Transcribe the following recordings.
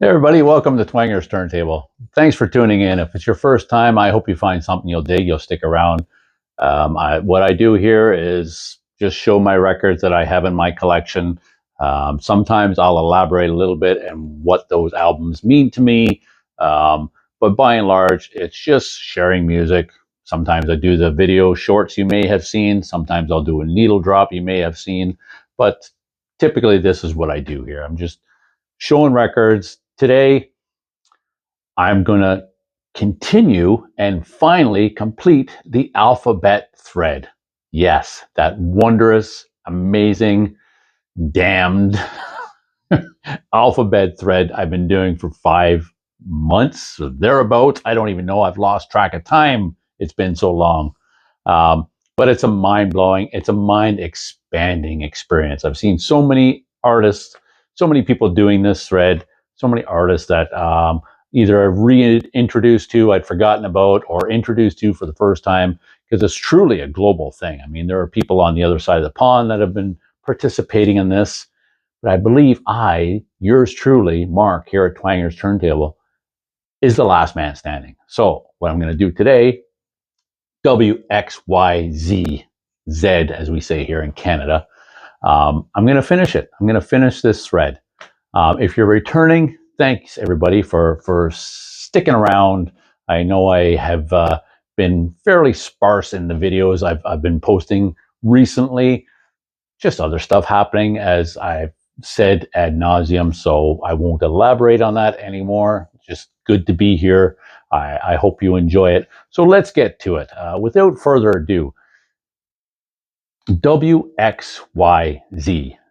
Hey everybody, welcome to Twanger's Turntable. Thanks for tuning in. If it's your first time, I hope you find something you'll dig, you'll stick around. What I do here is just show my records that I have in my collection. Sometimes I'll elaborate a little bit and what those albums mean to me. But by and large, it's just sharing music. Sometimes I do the video shorts you may have seen. Sometimes I'll do a needle drop you may have seen. But typically, this is what I do here. I'm just showing records. Today, I'm going to continue and finally complete the alphabet thread. Yes, that wondrous, amazing, damned alphabet thread I've been doing for 5 months or thereabouts. I don't even know. I've lost track of time. It's been so long. But it's a mind-blowing, it's a mind-expanding experience. I've seen so many artists, so many people doing this thread, so many artists that either I've reintroduced to, I'd forgotten about, or introduced to for the first time, because it's truly a global thing. I mean, there are people on the other side of the pond that have been participating in this, but I believe yours truly, Mark, here at Twanger's Turntable, is the last man standing. So what I'm going to do today, WXYZ, Z, as we say here in Canada. I'm going to finish it. I'm going to finish this thread. If you're returning, thanks everybody for sticking around. I know I have been fairly sparse in the videos I've been posting recently. Just other stuff happening, as I've said ad nauseum, so I won't elaborate on that anymore. Just good to be here. I hope you enjoy it. So let's get to it. Without further ado, WXYZ,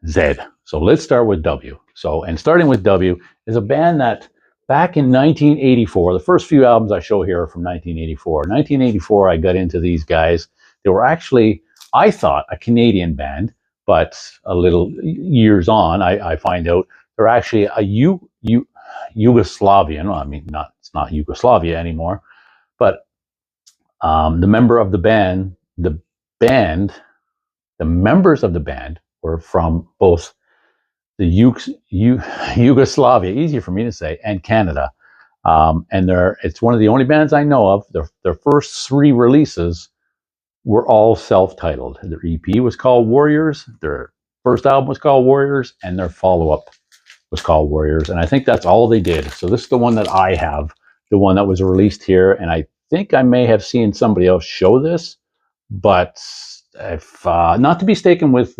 Z. So let's start with W. And starting with W is a band that back in 1984, the first few albums I show here are from 1984. 1984, I got into these guys. They were actually, I thought, a Canadian band, but a little years on, I find out they're actually a Yugoslavian. Well, I mean, it's not Yugoslavia anymore, but the members of the band were from both the Yugoslavia, easier for me to say, and Canada. And it's one of the only bands I know of. Their first 3 releases were all self-titled. Their EP was called Warriors. Their first album was called Warriors, and their follow-up was called Warriors. And I think that's all they did. So this is the one that I have, the one that was released here. And I think I may have seen somebody else show this, but if not to be mistaken with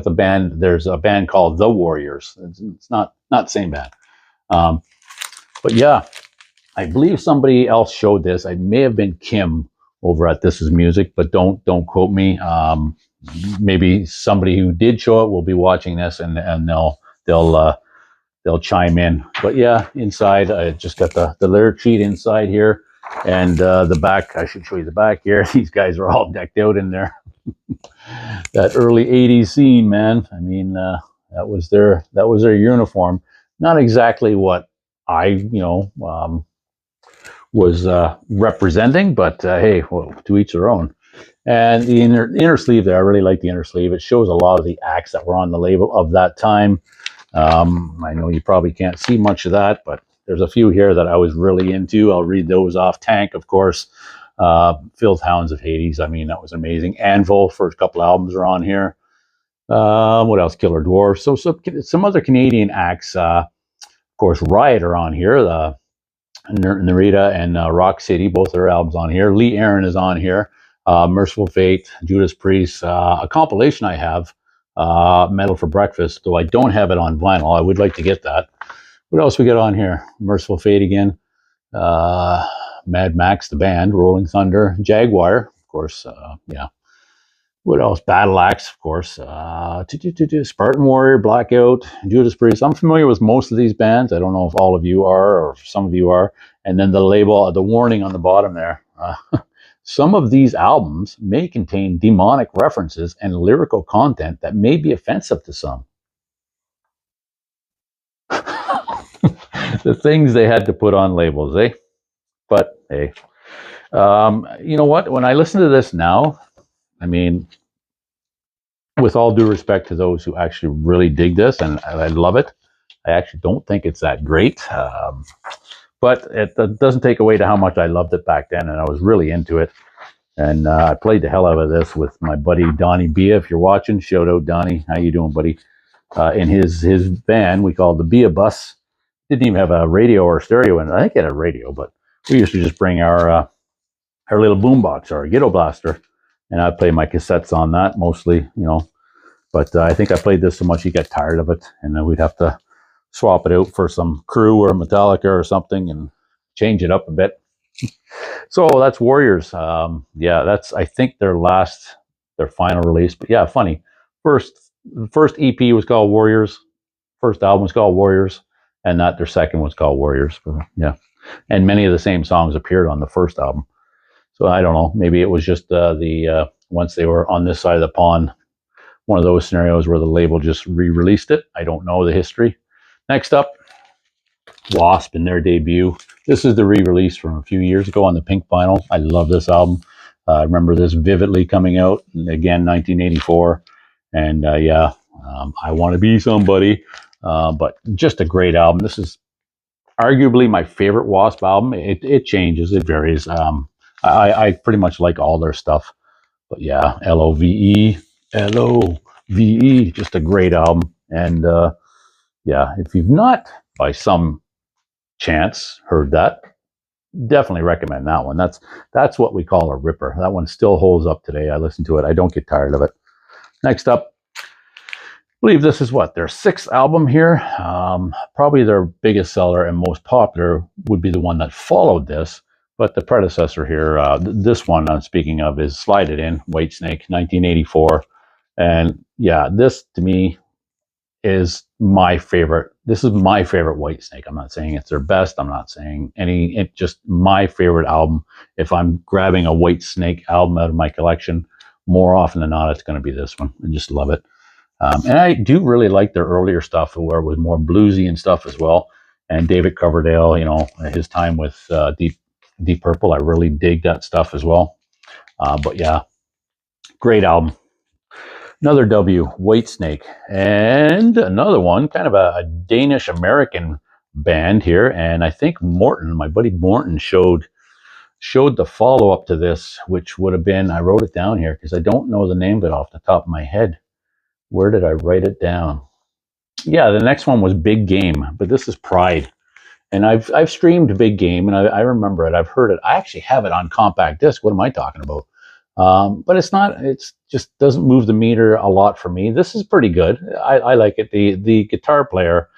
a band, there's a band called The Warriors. It's not the same band. But yeah, I believe somebody else showed this. It may have been Kim over at This Is Music, but don't quote me. Maybe somebody who did show it will be watching this, and they'll chime in. But yeah, inside I just got the lyric sheet inside here, and the back. I should show you the back here. These guys are all decked out in there. That early 80s scene, man. I mean, that was their uniform. Not exactly what I was representing, but hey, well, to each their own. And the inner sleeve there, I really like the inner sleeve. It shows a lot of the acts that were on the label of that time. I know you probably can't see much of that, but there's a few here that I was really into. I'll read those off. Tank, of course. Filth Hounds of Hades. I mean, that was amazing. Anvil, first couple albums are on here. What else? Killer Dwarfs. So some other Canadian acts. Of course, Riot are on here. Narita and Rock City, both their albums on here. Lee Aaron is on here. Merciful Fate, Judas Priest. A compilation I have, Metal for Breakfast, though I don't have it on vinyl. I would like to get that. What else we got on here? Merciful Fate again. Mad Max, the band, Rolling Thunder, Jaguar, of course, yeah. What else? Battle Axe, of course. Spartan Warrior, Blackout, Judas Priest. I'm familiar with most of these bands. I don't know if all of you are, or some of you are. And then the label, the warning on the bottom there. Some of these albums may contain demonic references and lyrical content that may be offensive to some. The things they had to put on labels, eh? But hey, you know what? When I listen to this now, I mean, with all due respect to those who actually really dig this, and I love it, I actually don't think it's that great. But it doesn't take away to how much I loved it back then, and I was really into it. And I played the hell out of this with my buddy Donnie Bia. If you're watching, shout out Donnie. How you doing, buddy? In his van, we called the Bia Bus. Didn't even have a radio or stereo in it. I think it had a radio, but we used to just bring our little boombox, our Ghetto Blaster, and I'd play my cassettes on that mostly, But I think I played this so much he got tired of it, and then we'd have to swap it out for some Crew or Metallica or something and change it up a bit. So that's Warriors. Yeah, that's I think their final release. But yeah, funny. The first EP was called Warriors. First album was called Warriors, and not their second was called Warriors. But, yeah, and many of the same songs appeared on the first album. So I don't know. Maybe it was just once they were on this side of the pond, one of those scenarios where the label just re-released it. I don't know the history. Next up, Wasp and their debut. This is the re-release from a few years ago on the pink vinyl. I love this album. I remember this vividly coming out, again, 1984. And I Want to Be Somebody. But just a great album. This is arguably my favorite Wasp album. It changes, it varies. I pretty much like all their stuff. But yeah, Love, Love, just a great album. And yeah, if you've not, by some chance, heard that, definitely recommend that one. That's what we call a ripper. That one still holds up today. I listen to it. I don't get tired of it. Next up, I believe this is their sixth album here. Probably their biggest seller and most popular would be the one that followed this. But the predecessor here, this one I'm speaking of, is Slide It In, Whitesnake, 1984. And yeah, this to me is my favorite. This is my favorite Whitesnake. I'm not saying it's their best. I'm not saying it's just my favorite album. If I'm grabbing a Whitesnake album out of my collection, more often than not, it's going to be this one. I just love it. And I do really like their earlier stuff where it was more bluesy and stuff as well. And David Coverdale, his time with Deep Purple, I really dig that stuff as well. But yeah, great album. Another W, Whitesnake. And another one, kind of a Danish-American band here. And I think Morton, my buddy Morton, showed the follow-up to this, which would have been, I wrote it down here because I don't know the name of it off the top of my head. Where did I write it down? Yeah, the next one was Big Game, but this is Pride. And I've streamed Big Game, and I remember it. I've heard it. I actually have it on compact disc. What am I talking about? But it's just doesn't move the meter a lot for me. This is pretty good. I like it. The guitar player,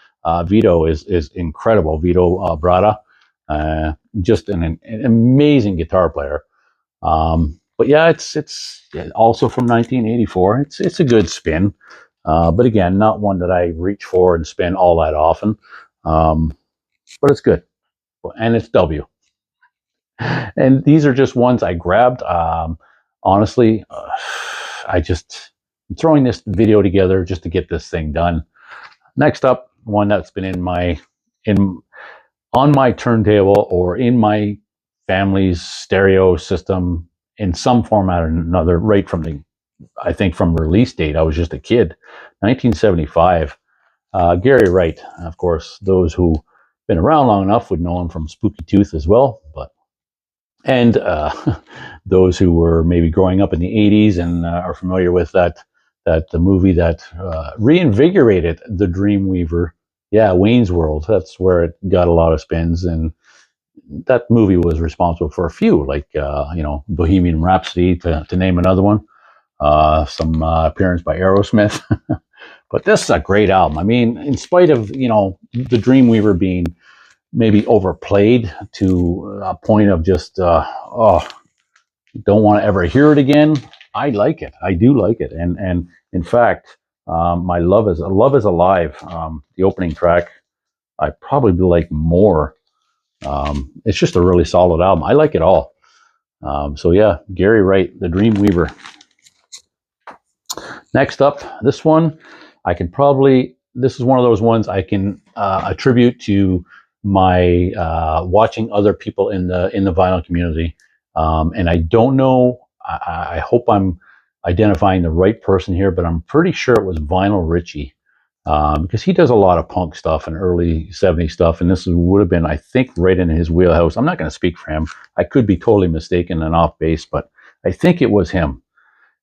Vito, is incredible. Vito Bratta, just an amazing guitar player. But yeah, it's also from 1984. It's a good spin, but again, not one that I reach for and spin all that often. But it's good, and it's W. And these are just ones I grabbed. Honestly, I'm throwing this video together just to get this thing done. Next up, one that's been on my turntable or in my family's stereo system in some format or another, right from from release date. I was just a kid. 1975. Gary Wright, of course, those who been around long enough would know him from Spooky Tooth as well, and those who were maybe growing up in the 80s and are familiar with the movie that reinvigorated the Dreamweaver. Yeah, Wayne's World. That's where it got a lot of spins, and that movie was responsible for a few, like Bohemian Rhapsody, to name another one. Some appearance by Aerosmith. But this is a great album. I mean, in spite of the Dreamweaver being maybe overplayed to a point of just don't want to ever hear it again, I like it. I do like it, and in fact, my Love is Alive, the opening track, I probably like more. It's just a really solid album. I like it all. So yeah, Gary Wright, the Dreamweaver. Next up, this one, this is one of those ones I can attribute to my watching other people in the vinyl community. And I don't know, I hope I'm identifying the right person here, but I'm pretty sure it was Vinyl Richie. because he does a lot of punk stuff and early 70s stuff, and this would have been, I think, right in his wheelhouse. I'm not going to speak for him. I could be totally mistaken and off base, but I think it was him.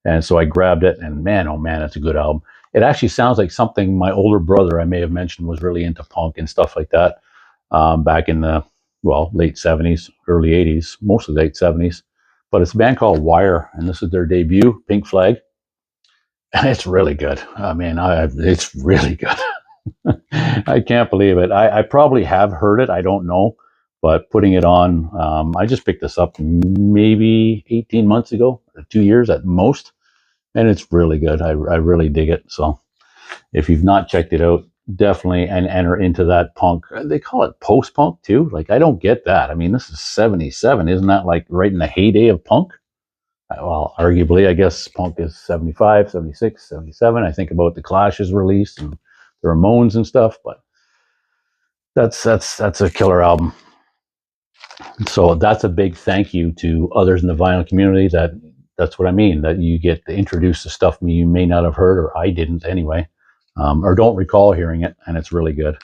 And so I grabbed it, and man, oh man, it's a good album. It actually sounds like something my older brother, I may have mentioned, was really into punk and stuff like that back in the, well, late 70s, early 80s, mostly late 70s. But it's a band called Wire, and this is their debut, Pink Flag. And it's really good. I mean, it's really good. I can't believe it. I probably have heard it. I don't know. But putting it on, I just picked this up maybe 18 months ago, 2 years at most. And it's really good. I really dig it. So if you've not checked it out, definitely and enter into that punk. They call it post-punk too. Like, I don't get that. I mean, this is 77. Isn't that like right in the heyday of punk? Well, arguably, I guess punk is 75, 76, 77. I think about the Clash's release and the Ramones and stuff, but that's a killer album. So that's a big thank you to others in the vinyl community. That's what I mean, that you get to introduce the stuff you may not have heard, or I didn't anyway, or don't recall hearing it, and it's really good.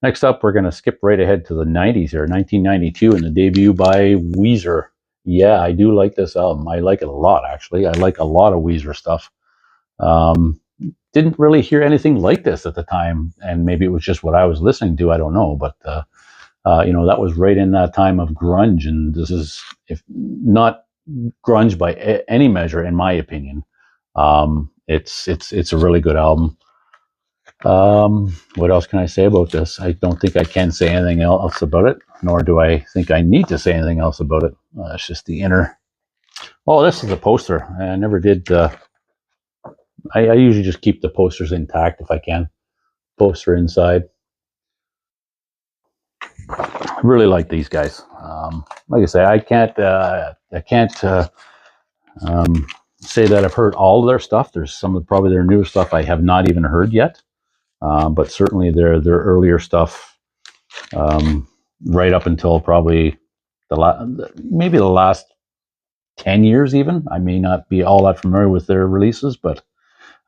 Next up, we're going to skip right ahead to the 90s here, 1992, and the debut by Weezer. Yeah, I do like this album. I like it a lot, actually. I like a lot of Weezer stuff. Didn't really hear anything like this at the time, and maybe it was just what I was listening to. I don't know, but that was right in that time of grunge, and this is, if not grunge by any measure, in my opinion. It's a really good album. What else can I say about this? I don't think I can say anything else about it, nor do I think I need to say anything else about it. It's just the inner. Oh, this is a poster. I never did. I usually just keep the posters intact if I can. Poster inside. I really like these guys. Like I say, I can't say that I've heard all of their stuff. There's some of probably their newer stuff I have not even heard yet. But certainly their earlier stuff, right up until probably maybe the last 10 years even. I may not be all that familiar with their releases, but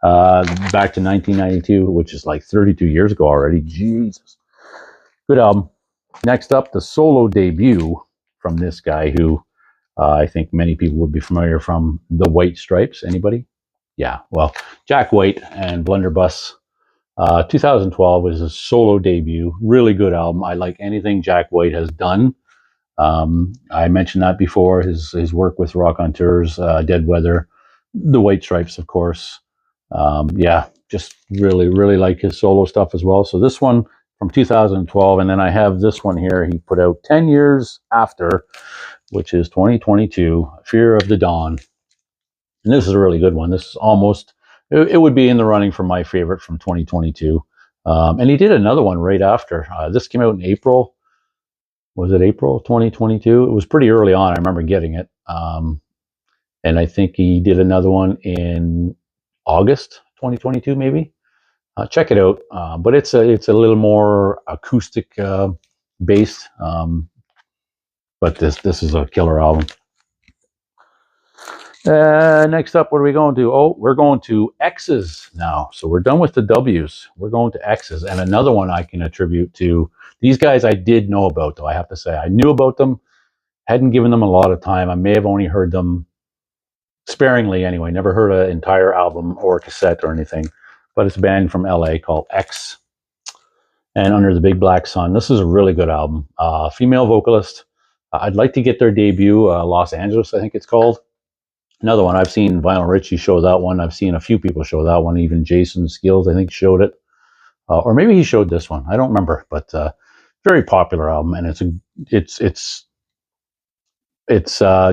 back to 1992, which is like 32 years ago already. Jesus. Good album. Next up, the solo debut from this guy who I think many people would be familiar from the White Stripes. Anybody? Yeah, well, Jack White and Blunderbuss. 2012 was his solo debut. Really good album. I like anything Jack White has done. I mentioned that before, his work with Rock on Tours, Dead Weather, the White Stripes, of course. Yeah, just really, really like his solo stuff as well. So this one from 2012, and then I have this one here he put out 10 years after, which is 2022, Fear of the Dawn. And this is a really good one. This is almost, it would be in the running for my favorite from 2022. And he did another one right after. This came out in April. Was it April 2022? It was pretty early on. I remember getting it. And I think he did another one in August 2022, maybe. Check it out. But it's a little more acoustic based. But this is a killer album. Next up, what are we going to do? Oh, we're going to X's now. So we're done with the W's. We're going to X's. And another one I can attribute to these guys I did know about, though, I have to say. I knew about them, hadn't given them a lot of time. I may have only heard them sparingly anyway. Never heard an entire album or cassette or anything. But it's a band from LA called X and Under the Big Black Sun. This is a really good album. Female vocalist. I'd like to get their debut, Los Angeles, I think it's called. Another one, I've seen Vinyl Richie show that one. I've seen a few people show that one. Even Jason Skills, I think, showed it. Or maybe he showed this one. I don't remember. But very popular album, and it's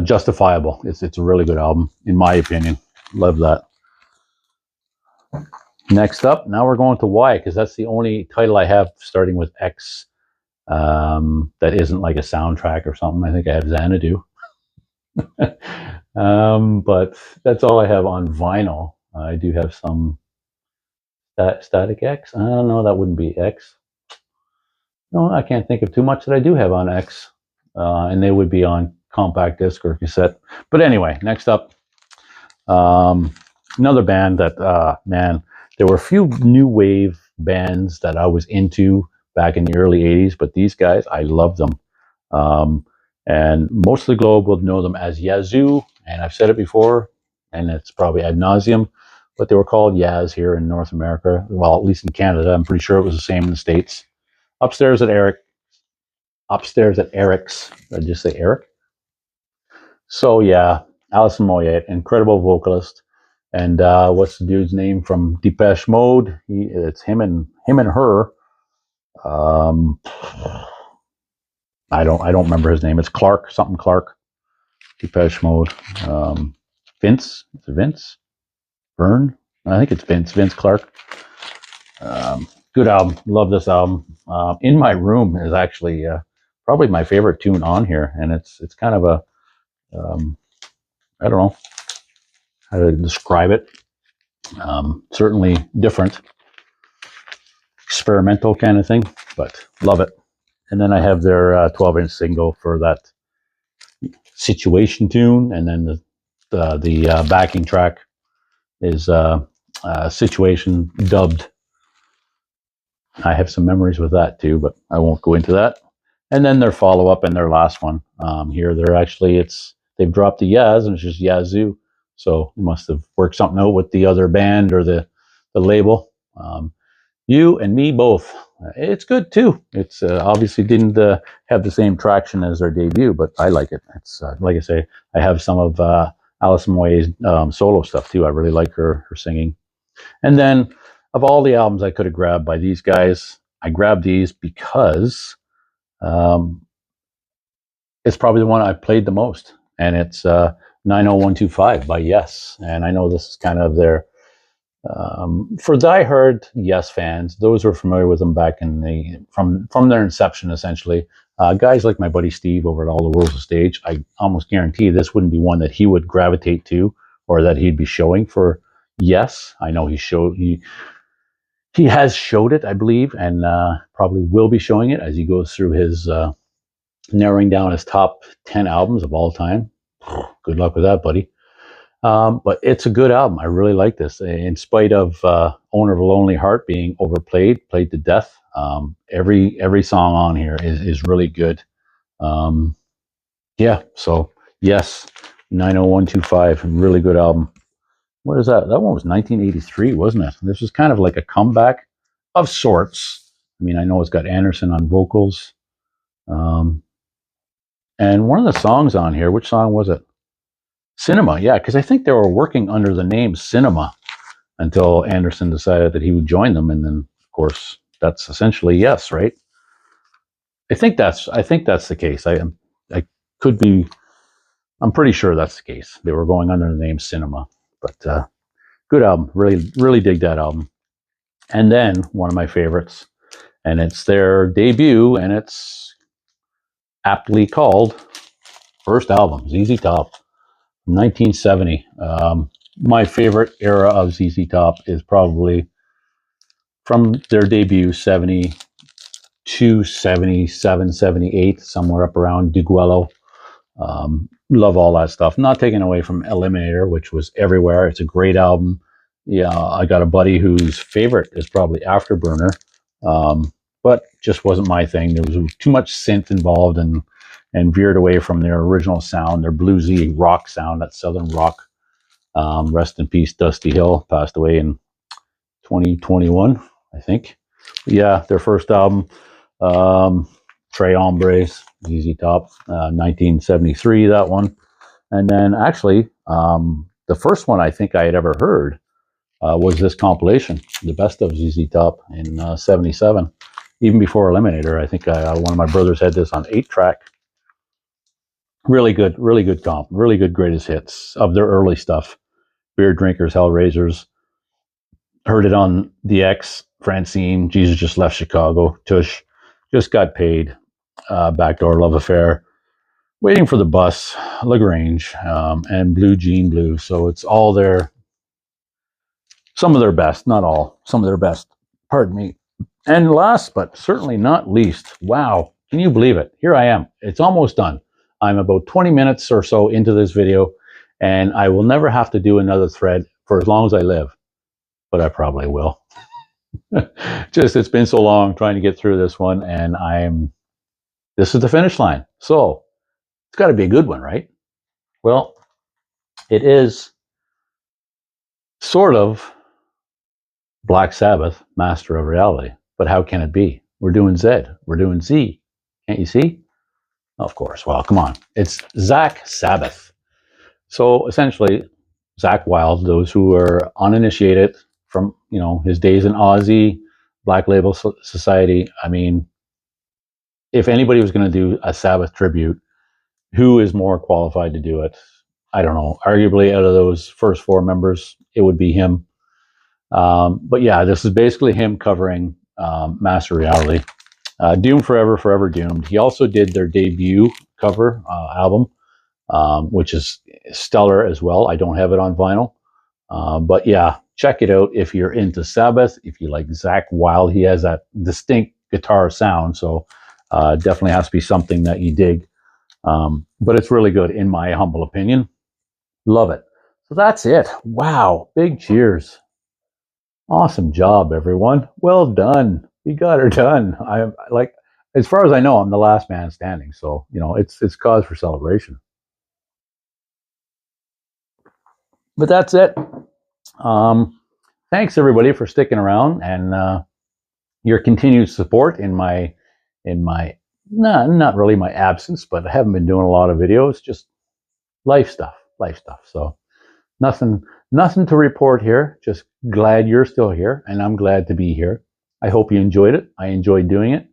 justifiable. It's a really good album, in my opinion. Love that. Next up, now we're going to Y, because that's the only title I have starting with X that isn't like a soundtrack or something. I think I have Xanadu. But that's all I have on vinyl. I do have some Static X. I don't know, that wouldn't be X. No, I can't think of too much that I do have on X. And they would be on compact disc or cassette. But anyway, next up, another band that, man, there were a few new wave bands that I was into back in the early 80s, but these guys, I love them. Um, and most of the globe will know them as Yazoo, and I've said it before, and it's probably ad nauseum, but they were called Yaz here in North America. Well, at least in Canada, I'm pretty sure it was the same in the States. Upstairs at Eric's, did I just say Eric? So yeah, Alison Moyet, incredible vocalist. And what's the dude's name from Depeche Mode? It's him and her. Um, I don't remember his name. It's Clark, something Clark. Depeche Mode. Vince? Is it Vince? Vern? I think it's Vince Clark. Good album. Love this album. In My Room is actually probably my favorite tune on here, and it's kind of a I don't know how to describe it. Certainly different, experimental kind of thing, but love it. And then I have their 12-inch single for that Situation tune, and then the backing track is Situation dubbed. I have some memories with that too, but I won't go into that. And then their follow-up and their last one. Here, they've dropped the Yaz, and it's just Yazoo. So they must have worked something out with the other band or the label. You and me both. It's good too. It's obviously didn't have the same traction as their debut, but I like it. It's like I say, I have some of Alison Moyet's solo stuff too. I really like her singing. And then of all the albums I could have grabbed by these guys, I grabbed these because it's probably the one I've played the most, and it's 90125 by Yes. And I know this is kind of their for diehard Yes fans, those who are familiar with them back in from their inception, essentially. Guys like my buddy Steve over at All the Rules of Stage, I almost guarantee this wouldn't be one that he would gravitate to or that he'd be showing for Yes. I know he has showed it, I believe, and probably will be showing it as he goes through his narrowing down his top 10 albums of all time. Good luck with that, buddy. But it's a good album. I really like this. In spite of Owner of a Lonely Heart being played to death, every song on here is really good. Yeah, so yes, 90125, really good album. What is that? That one was 1983, wasn't it? This was kind of like a comeback of sorts. I mean, I know it's got Anderson on vocals. And one of the songs on here, which song was it? Cinema, yeah, because I think they were working under the name Cinema until Anderson decided that he would join them, and then, of course, that's essentially Yes, right? I think that's the case. I could be. I'm pretty sure that's the case. They were going under the name Cinema, but good album. Really dig that album. And then one of my favorites, and it's their debut, and it's aptly called first album, ZZ Top, 1970. My favorite era of ZZ Top is probably from their debut, 72, 77, 78, somewhere up around Diguello. Love all that stuff. Not taken away from Eliminator, which was everywhere. It's a great album. Yeah, I got a buddy whose favorite is probably Afterburner, but just wasn't my thing. There was too much synth involved and veered away from their original sound, their bluesy rock sound, that southern rock. Rest in peace, Dusty Hill, passed away in 2021, I think. Yeah, their first album, Tres Hombres, ZZ Top, 1973, that one. And then actually, the first one I think I had ever heard was this compilation, the best of ZZ Top in 77. Even before Eliminator, I think one of my brothers had this on 8-track. Really good comp, really good greatest hits of their early stuff. Beer Drinkers, Hellraisers, heard it on The X, Francine, Jesus Just Left Chicago, Tush, Just Got Paid, Backdoor Love Affair, Waiting for the Bus, LaGrange, and Blue Jean Blue. So it's all some of their best, not all, some of their best, pardon me. And last but certainly not least, wow, can you believe it? Here I am. It's almost done. I'm about 20 minutes or so into this video, and I will never have to do another thread for as long as I live, but I probably will. Just it's been so long trying to get through this one, and this is the finish line. So it's got to be a good one, right? Well, it is sort of Black Sabbath, Master of Reality. But how can it be? We're doing Z. We're doing Z. Can't you see? Of course. Well, come on. It's Zach Sabbath. So essentially, Zach Wild, those who are uninitiated from his days in Aussie, Black Label Society. I mean, if anybody was going to do a Sabbath tribute, who is more qualified to do it? I don't know. Arguably, out of those first four members, it would be him. But yeah, this is basically him covering Master Reality. Doomed Forever, Forever Doomed. He also did their debut cover album, which is stellar as well. I don't have it on vinyl. But yeah, check it out if you're into Sabbath, if you like Zach Wild. He has that distinct guitar sound, so definitely has to be something that you dig. But it's really good, in my humble opinion. Love it. So that's it. Wow. Big cheers. Awesome job, everyone. Well done. You got her done. I'm like, as far as I know, I'm the last man standing. So, it's cause for celebration. But that's it. Thanks everybody for sticking around and your continued support in my not really my absence, but I haven't been doing a lot of videos, just life stuff. So nothing to report here. Just glad you're still here, and I'm glad to be here. I hope you enjoyed it. I enjoyed doing it,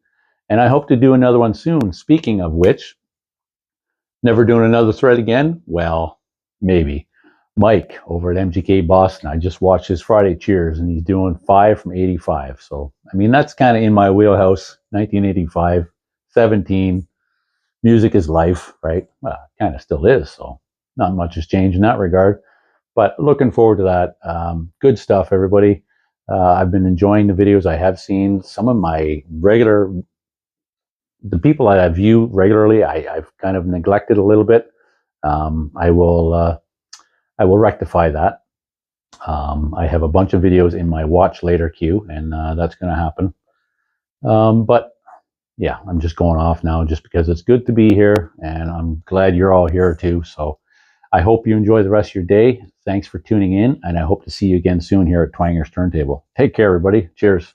and I hope to do another one soon. Speaking of which, never doing another thread again? Well, maybe. Mike over at MGK Boston, I just watched his Friday Cheers, and he's doing 5 from 85. So, I mean, that's kind of in my wheelhouse. 1985, 17. Music is life, right? Well, it kind of still is. So, not much has changed in that regard. But looking forward to that. Good stuff, everybody. I've been enjoying the videos I have seen. Some of my the people that I view regularly, I've kind of neglected a little bit. I will rectify that. I have a bunch of videos in my watch later queue, and that's going to happen. But yeah, I'm just going off now just because it's good to be here, and I'm glad you're all here too. So I hope you enjoy the rest of your day. Thanks for tuning in, and I hope to see you again soon here at Twanger's Turntable. Take care, everybody. Cheers.